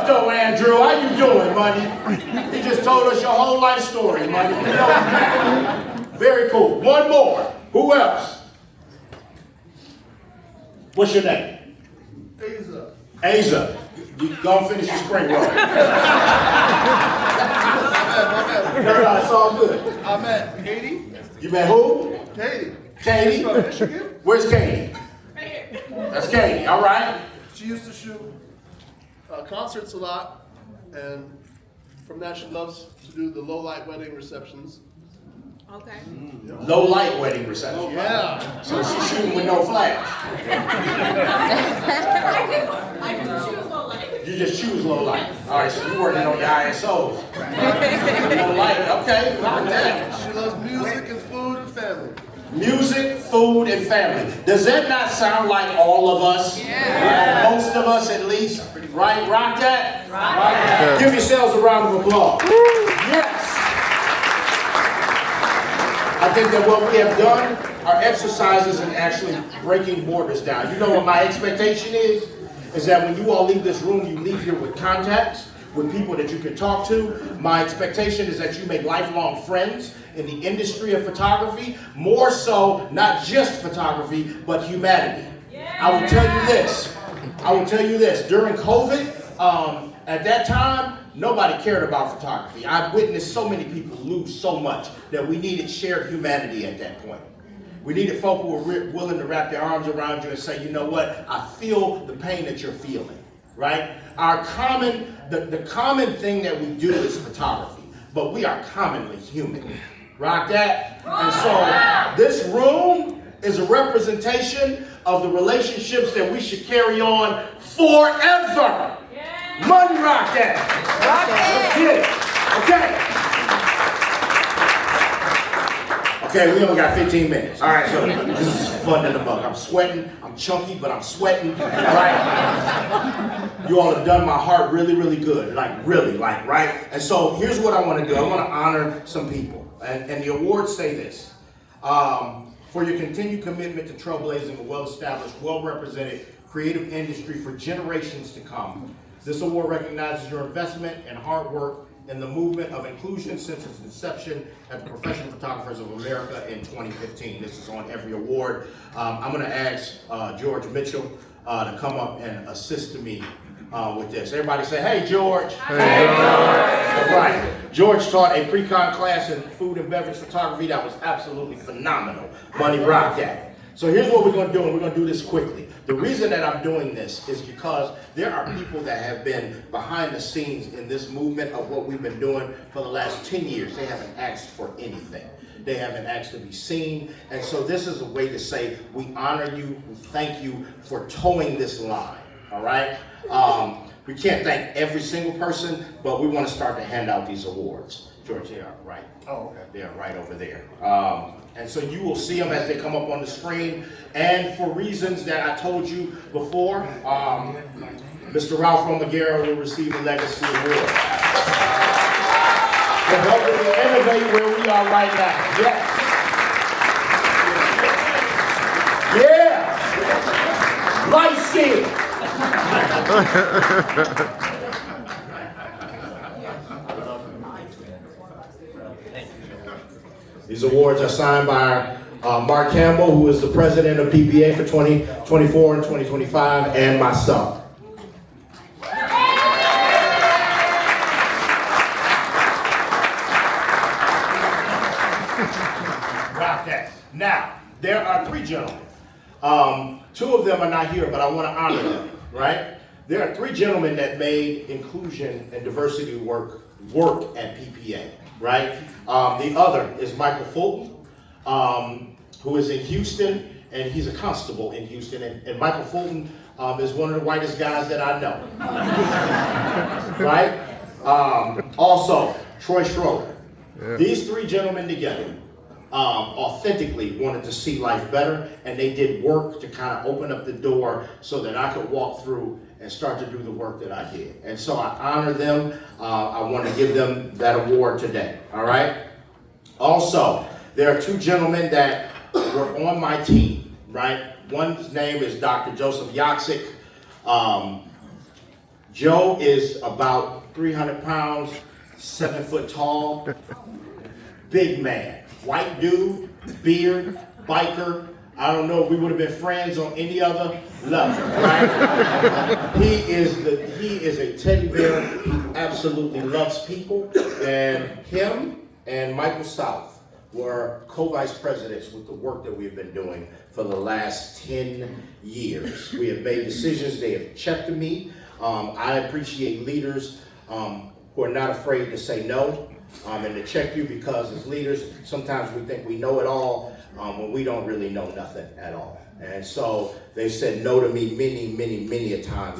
though, Andrew? How you doing, Money? You just told us your whole life story, Money. You know, very cool. One more. Who else? What's your name? Asa. Asa. You go and finish your spring roll. No, it's all good. I met Katie. You met who? Katie. Katie? From Michigan. Where's Katie? That's Katie, all right. She used to shoot concerts a lot, and from that she loves to do the low light wedding receptions. Okay. Low light wedding reception. Yeah. So she's shooting with no flash. I just choose low light. You just choose low light. All right, so you're working on your ISOs. Low light, okay, like that. She loves music and food and family. Music, food, and family. Does that not sound like all of us? Yeah. Most of us at least, right? Rock that? Rock that. Give yourselves a round of applause. Yes. I think that what we have done are exercises in actually breaking borders down. You know what my expectation is? Is that when you all leave this room, you leave here with contacts, with people that you can talk to. My expectation is that you make lifelong friends in the industry of photography, more so, not just photography, but humanity. I will tell you this. During COVID, at that time, nobody cared about photography. I witnessed so many people lose so much that we needed shared humanity at that point. We needed folk who were willing to wrap their arms around you and say, you know what, I feel the pain that you're feeling, right? The common thing that we do is photography, but we are commonly human. Rock that? And so this room is a representation of the relationships that we should carry on forever. Money rock that. Rock it. Okay. Okay, we only got 15 minutes. All right, so this is fun in the bug. I'm sweating. I'm chunky, but I'm sweating. All right. You all have done my heart really, really good. Right? And so here's what I want to do. I want to honor some people. And the awards say this. For your continued commitment to trailblazing a well-established, well-represented creative industry for generations to come. This award recognizes your investment and hard work in the movement of inclusion since its inception at the Professional Photographers of America in 2015. This is on every award. I'm going to ask George Mitchell to come up and assist me with this. Everybody say, hey, George. Hey, George. All right. George taught a pre-con class in food and beverage photography that was absolutely phenomenal. Money rock that. So here's what we're going to do, and we're going to do this quickly. The reason that I'm doing this is because there are people that have been behind the scenes in this movement of what we've been doing for the last 10 years. They haven't asked for anything. They haven't asked to be seen. And so this is a way to say we honor you, we thank you for towing this line, all right? We can't thank every single person, but we want to start to hand out these awards. George, they are right. Oh, okay. They are right over there. And so you will see them as they come up on the screen. And for reasons that I told you before, Mr. Ralph Romagera will receive the Legacy Award. For helping to innovate where we are right now. Yes. Yeah. Light skin. These awards are signed by Mark Campbell, who is the president of PPA for 2024 and 2025, and myself. Now, there are three gentlemen. Two of them are not here, but I want to honor them, right? There are three gentlemen that made inclusion and diversity work at PPA, right? The other is Michael Fulton, who is in Houston, and he's a constable in Houston. And Michael Fulton is one of the whitest guys that I know, right? Also, Troy Schroeder. Yeah. These three gentlemen together authentically wanted to see life better, and they did work to kind of open up the door so that I could walk through and start to do the work that I did. And so I honor them. I want to give them that award today, all right? Also, there are two gentlemen that were on my team, right? One's name is Dr. Joseph Yaksik. Joe is about 300 pounds, 7 foot tall, big man, white dude, beard, biker. I don't know if we would have been friends on any other level, right? He is a teddy bear. He absolutely loves people. And him and Michael South were co-vice presidents with the work that we've been doing for the last 10 years. We have made decisions. They have checked me. I appreciate leaders who are not afraid to say no and to check you, because as leaders, sometimes we think we know it all when we don't really know nothing at all. And so they said no to me many a time.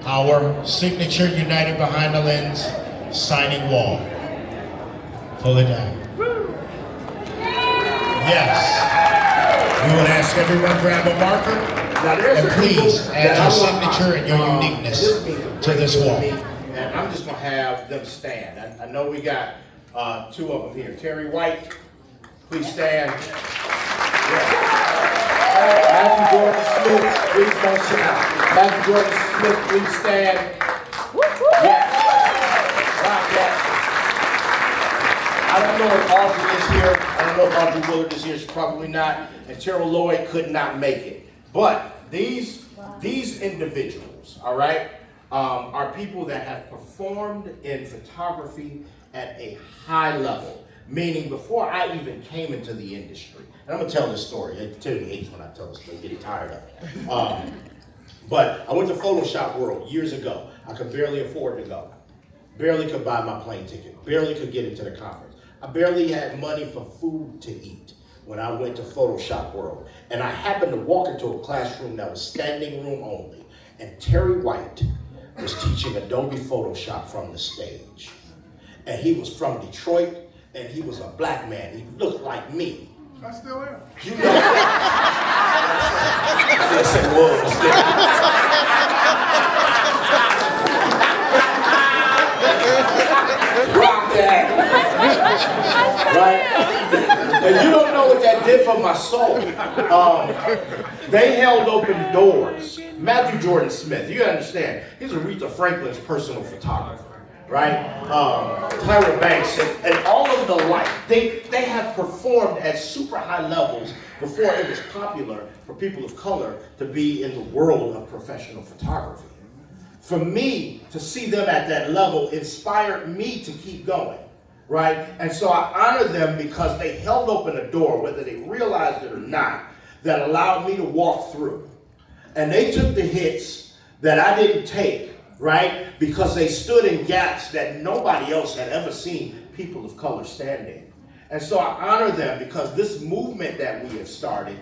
Our signature United Behind the Lens signing wall. Pull it down. Yes. We would ask everyone grab a marker. And please add your signature and your uniqueness to this wall. And I'm just going to have them stand. I know we got 2 of them here. Terry White, please stand. Yeah. Matthew Jordan Smith, please don't sit down. Matthew Jordan Smith, please stand. Yes. Rock that. I don't know if Audrey is here. I don't know if Audrey Willard is here. She's probably not. And Terrell Lloyd could not make it. But these individuals, all right, are people that have performed in photography at a high level, meaning before I even came into the industry. And I'm going to tell this story. It tell you hates when I tell this story. I'm getting tired of it. But I went to Photoshop World years ago. I could barely afford to go. Barely could buy my plane ticket. Barely could get into the conference. I barely had money for food to eat when I went to Photoshop World. And I happened to walk into a classroom that was standing room only. And Terry White was teaching Adobe Photoshop from the stage. And he was from Detroit, and he was a black man. He looked like me. I still am. You know. Yes, it was. Rock that. Right? And you don't know what that did for my soul. They held open doors. Matthew Jordan Smith, you understand, he's Aretha Franklin's personal photographer. Right? Tyra Banks and all of the like. They have performed at super high levels before it was popular for people of color to be in the world of professional photography. For me to see them at that level inspired me to keep going. Right? And so I honor them because they held open a door, whether they realized it or not, that allowed me to walk through. And they took the hits that I didn't take. Right? Because they stood in gaps that nobody else had ever seen people of color stand in. And so I honor them because this movement that we have started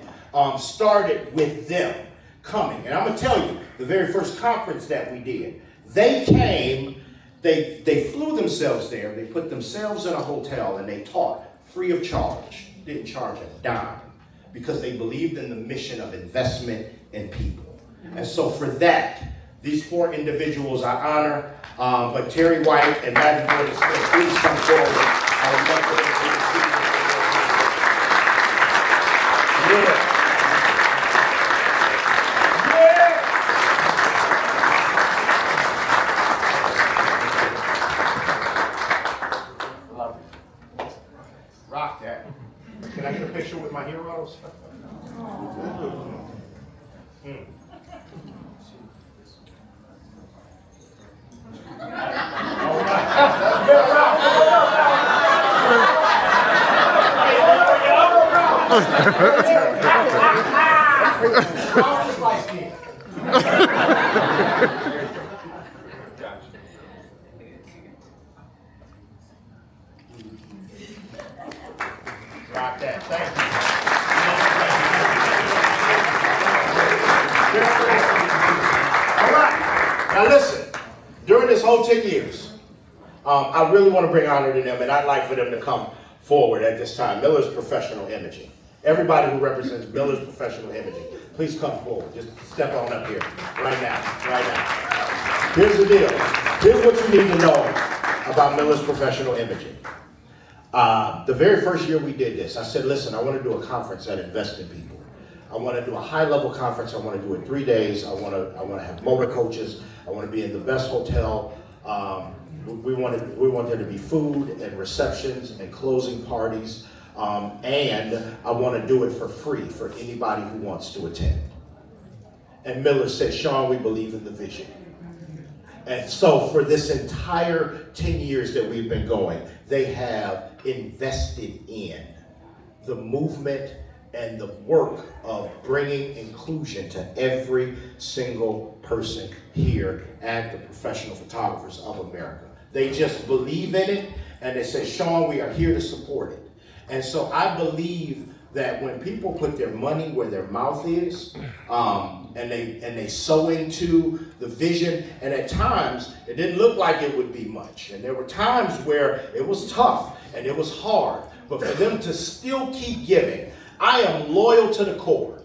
with them coming. And I'm going to tell you, the very first conference that we did, they came, they flew themselves there, they put themselves in a hotel, and they taught free of charge. Didn't charge a dime because they believed in the mission of investment in people. And so for that, these 4 individuals I honor, but Terry White and Matthew Jordan Smith, please come forward. I would love for them to receive Yeah. Love it. Rock that. Can I get a picture with my heroes? Rock that. Thank you. All right. Now listen, during this whole 10 years, I really want to bring honor to them, and I'd like for them to come forward at this time. Miller's Professional Imaging. Everybody who represents Miller's Professional Imaging, please come forward. Just step on up here right now. Here's the deal. Here's what you need to know about Miller's Professional Imaging. The very first year we did this, I said, listen, I want to do a conference that invests in people. I want to do a high-level conference. I want to do it 3 days. I want to have motor coaches. I want to be in the best hotel. We want there to be food and receptions and closing parties. And I want to do it for free for anybody who wants to attend. And Miller said, Shawn, we believe in the vision. And so for this entire 10 years that we've been going, they have invested in the movement and the work of bringing inclusion to every single person here at the Professional Photographers of America. They just believe in it, and they say, Shawn, we are here to support it. And so I believe that when people put their money where their mouth is, and they sow into the vision, and at times it didn't look like it would be much, and there were times where it was tough and it was hard, but for them to still keep giving, I am loyal to the core,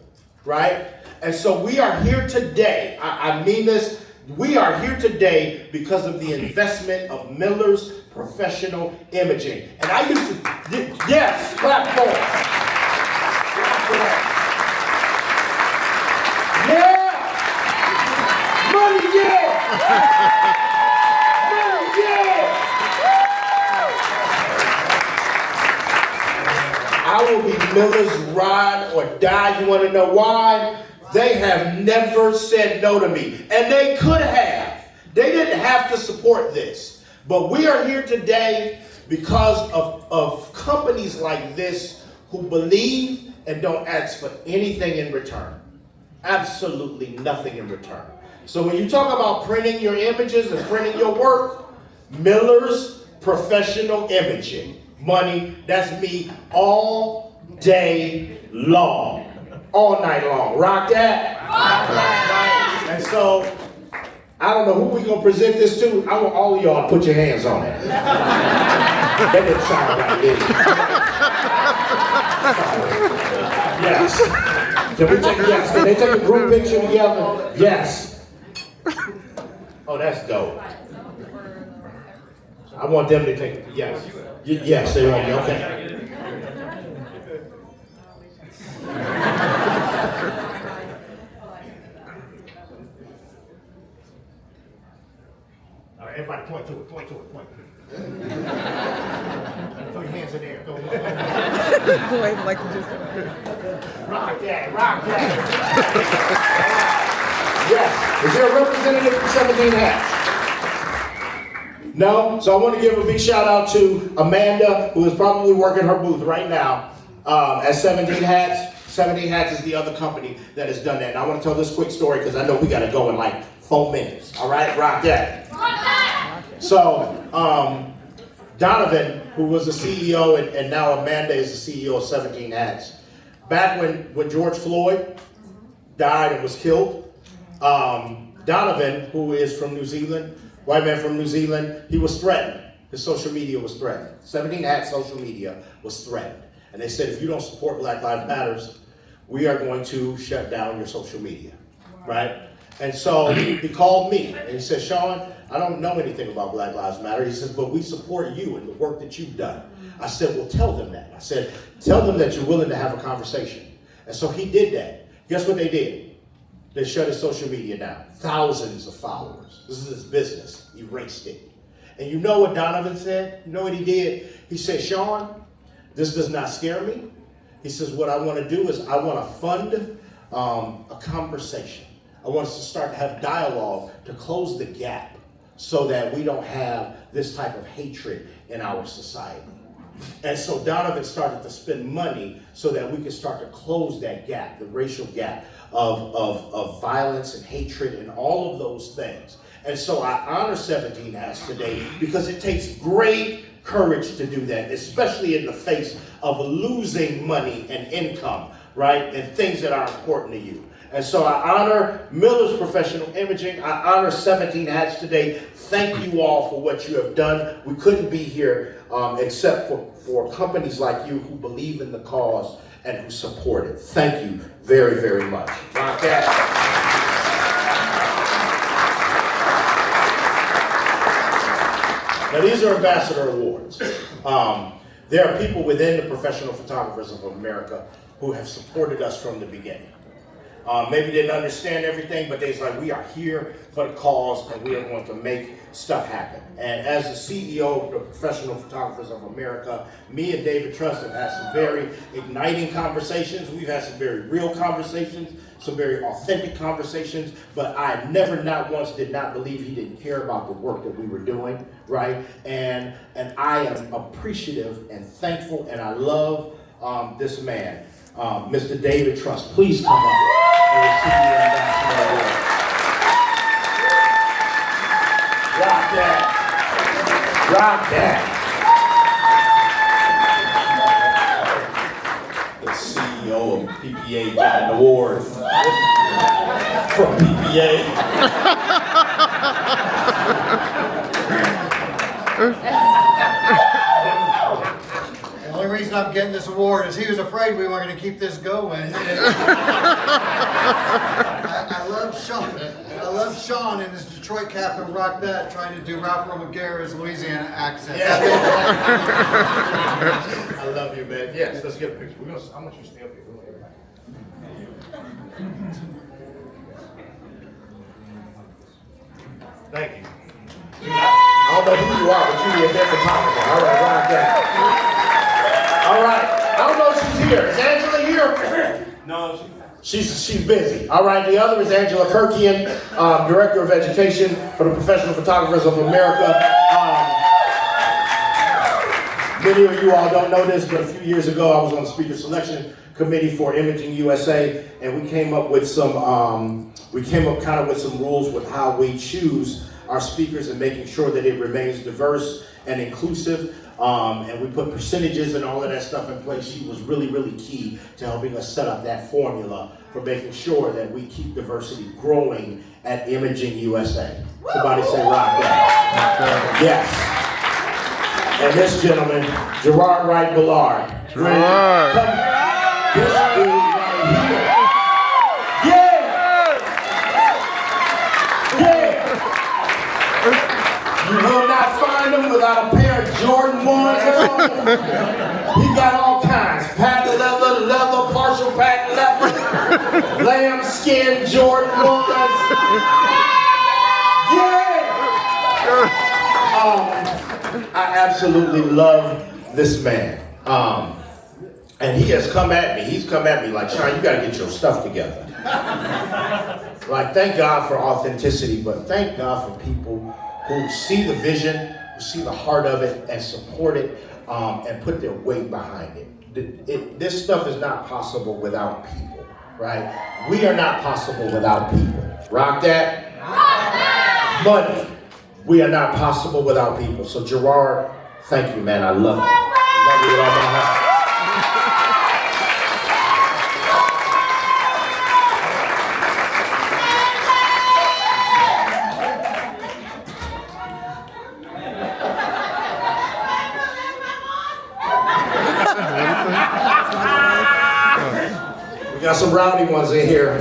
right? And so we are here today. I mean this. We are here today because of the investment of Miller's Professional Imaging. And I used to, yes, clap for it. Clap for that. Yeah! Money, yeah! Money, yeah! I will be Miller's ride or die. You want to know why? They have never said no to me. And they could have. They didn't have to support this. But we are here today because of companies like this who believe and don't ask for anything in return. Absolutely nothing in return. So when you talk about printing your images and printing your work, Miller's Professional Imaging. Money, that's me all day long. All night long. Rock that? Rock that. And so, I don't know who we're going to present this to. I want all of y'all to put your hands on it. That didn't sound right, did it? Yes. Can we take, yes. Can they take a group picture together? Yes. Oh, that's dope. I want them to take, yes. Yes, they want me, okay. All right, everybody point to it, point to it, point to it. Throw your hands in there. I'd like to do Rock that, rock that. Yes. Is there a representative from 17 Hats? No? So I want to give a big shout out to Amanda, who is probably working her booth right now at 17 Hats. 17 Hats is the other company that has done that. And I want to tell this quick story because I know we got to go in like 4 minutes. All right? Rock that. So, Donovan, who was the CEO, and now Amanda is the CEO of 17 Hats. Back when George Floyd died and was killed, Donovan, who is from New Zealand, white man from New Zealand, he was threatened. His social media was threatened. 17 Hats social media was threatened. And they said, if you don't support Black Lives Matters, we are going to shut down your social media, right? And so he called me and he said, Shawn, I don't know anything about Black Lives Matter. He says, but we support you and the work that you've done. I said, well, tell them that. I said, tell them that you're willing to have a conversation. And so he did that. Guess what they did? They shut his social media down. Thousands of followers. This is his business. Erased it. And you know what Donovan said? You know what he did? He said, Shawn, this does not scare me. He says, what I want to do is I want to fund a conversation. I want us to start to have dialogue to close the gap so that we don't have this type of hatred in our society. And so Donovan started to spend money so that we could start to close that gap, the racial gap of violence and hatred and all of those things. And so I honor 17 Hats today because it takes great courage to do that, especially in the face of losing money and income, right? And things that are important to you. And so I honor Miller's Professional Imaging. I honor 17 Hats today. Thank you all for what you have done. We couldn't be here except for companies like you who believe in the cause and who support it. Thank you very, very much. Rock that. Now, these are ambassador awards. There are people within the Professional Photographers of America who have supported us from the beginning. Maybe didn't understand everything, but they's like, we are here for the cause and we are going to make stuff happen. And as the CEO of the Professional Photographers of America, me and David Trust have had some very igniting conversations. We've had some very real conversations, some very authentic conversations, but I never, not once, did not believe he didn't care about the work that we were doing, right? And I am appreciative and thankful, and I love this man, Mr. David Trust. Please come up and receive the Ambassador Award. Rock that. Rock that. The CEO of PPA got an award from PPA. The only reason I'm getting this award is he was afraid we weren't going to keep this going. I love Shawn. I love Shawn in his Detroit cap and rock that, trying to do Ralph McGarrett's Louisiana accent. Yeah. I love you, man. Yes, let's get a picture. I want you to stay up here. Thank you. I don't know who you are, but you're the photographer. All right, rock that. All right. I don't know if she's here. Is Angela here? No, she's busy. All right. The other is Angela Kirkian, Director of Education for the Professional Photographers of America. Many of you all don't know this, but a few years ago I was on the speaker selection committee for Imaging USA, and we came up with some rules with how we choose our speakers and making sure that it remains diverse and inclusive. And we put percentages and all of that stuff in place. She was really, really key to helping us set up that formula for making sure that we keep diversity growing at Imaging USA. Somebody say rock that. Yes. And this gentleman, Gerard Wright Ballard. Gerard. This dude right here. Yeah! Yeah! You will not find him without a pair of Jordan 1s on. He got all kinds. Patent leather, partial patent leather, lamb skin Jordan 1s. Yeah! I absolutely love this man. And he has come at me. He's come at me like, Shawn, you got to get your stuff together. Like, thank God for authenticity, but thank God for people who see the vision, who see the heart of it, and support it, and put their weight behind it. This stuff is not possible without people, right? We are not possible without people. Rock that? Money. We are not possible without people. So Gerard, thank you, man. I love you. I love you with all my heart. We got some rowdy ones in here.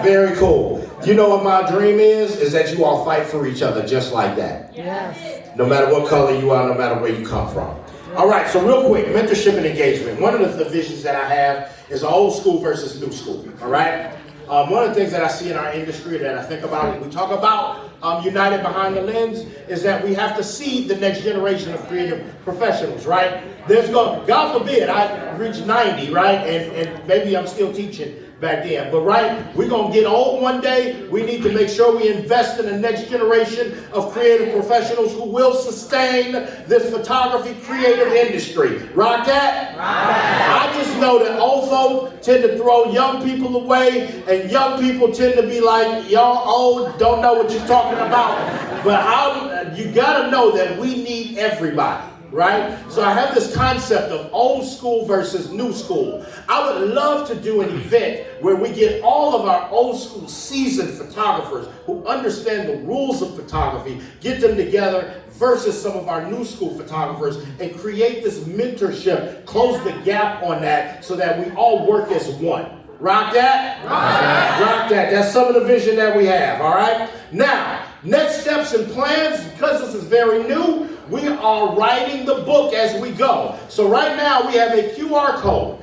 Very cool. You know what my dream is? Is that you all fight for each other just like that. Yes. No matter what color you are, no matter where you come from. All right, so real quick, mentorship and engagement. One of the visions that I have is old school versus new school, all right? One of the things that I see in our industry that I think about when we talk about United Behind the Lens is that we have to seed the next generation of creative professionals, right? God forbid, I reach 90, right? And maybe I'm still teaching back then. But right, we're going to get old one day. We need to make sure we invest in the next generation of creative professionals who will sustain this photography creative industry. Rock that? I just know that old folks tend to throw young people away, and young people tend to be like, y'all old, don't know what you're talking about. But you got to know that we need everybody. Right? So I have this concept of old school versus new school. I would love to do an event where we get all of our old school seasoned photographers who understand the rules of photography, get them together versus some of our new school photographers and create this mentorship, close the gap on that so that we all work as one. Rock that? Rock that. That's some of the vision that we have, all right? Now, next steps and plans, because this is very new, we are writing the book as we go. So right now we have a QR code